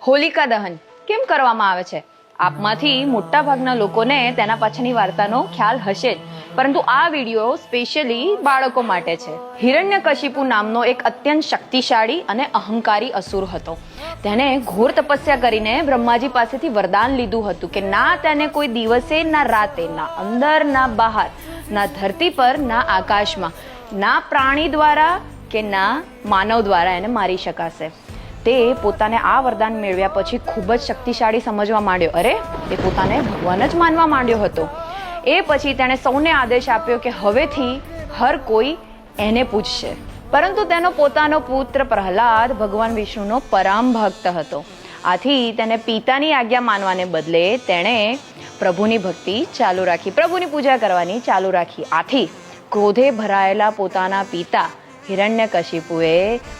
હોલિકા દહન કેમ કરવામાં આવે છે? આપમાંથી મોટા ભાગના લોકોને તેના પાછળની વાર્તાનો ખ્યાલ હશે જ, પરંતુ આ વિડીયો સ્પેશિયલી બાળકો માટે છે. હિરણ્યકશિપુ નામનો એક અત્યંત શક્તિશાળી અને અહંકારી અસુર હતો. તેને ઘોર તપસ્યા કરીને બ્રહ્માજી પાસેથી વરદાન લીધું હતું કે ના તેને કોઈ દિવસે, ના રાતે, ના અંદર, ના બહાર, ના ધરતી પર, ના આકાશમાં, ના પ્રાણી દ્વારા કે ના માનવ દ્વારા એને મારી શકાશે. તે પોતાને આ વરદાન મેળવ્યા પછી ખૂબ જ શક્તિશાળી સમજવા માંડ્યો. અરે, તે પોતાને ભગવાન જ માનવા માંડ્યો હતો. એ પછી તેણે સૌને આદેશ આપ્યો કે હવેથી હર કોઈ એને પૂજશે. પરંતુ તેનો પોતાનો પુત્ર પ્રહલાદ ભગવાન વિષ્ણુનો પરમ ભક્ત હતો. આથી તેને પિતાની આજ્ઞા માનવાને બદલે તેણે પ્રભુની ભક્તિ ચાલુ રાખી, પ્રભુની પૂજા કરવાની ચાલુ રાખી. આથી ક્રોધે ભરાયેલા પોતાના પિતા હિરણ્યકશિપુએ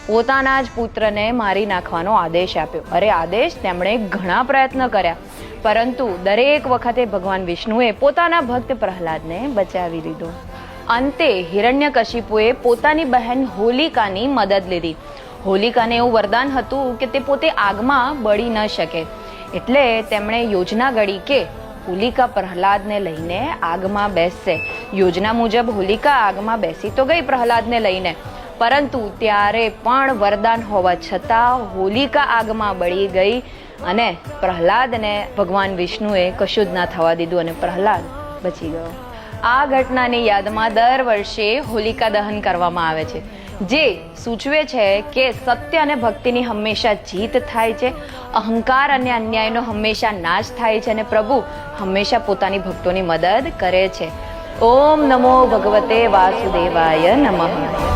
પોતાના જ પુત્રને મારી નાખવાનો આદેશ આપ્યો. અરે, આદેશ તેમણે ઘણા પ્રયત્ન કર્યા, પરંતુ દરેક વખતે ભગવાન વિષ્ણુએ પોતાના ભક્ત પ્રહલાદને બચાવી લીધો. અંતે હિરણ્યકશિપુએ પોતાની બહેન હોલિકાની મદદ લીધી. હોલિકાને એવું વરદાન હતું કે તે પોતે આગમાં બળી ન શકે, એટલે તેમણે યોજના ઘડી કે હોલિકા પ્રહલાદને લઈને આગમાં બેસશે. યોજના મુજબ હોલિકા આગમાં બેસી તો ગઈ પ્રહલાદને લઈને, પરંતુ ત્યારે પણ વરદાન હોવા છતાં હોલિકા આગમાં બળી ગઈ અને પ્રહલાદને ભગવાન વિષ્ણુએ કશું જ ના થવા દીધું અને પ્રહલાદ બચી ગયો. આ ઘટનાની યાદમાં દર વર્ષે હોલિકા દહન કરવામાં આવે છે, જે સૂચવે છે કે સત્ય અને ભક્તિની હંમેશા જીત થાય છે, અહંકાર અને અન્યાયનો હંમેશા નાશ થાય છે અને પ્રભુ હંમેશા પોતાની ભક્તોની મદદ કરે છે. ઓમ નમો ભગવતે વાસુદેવાય નમઃ.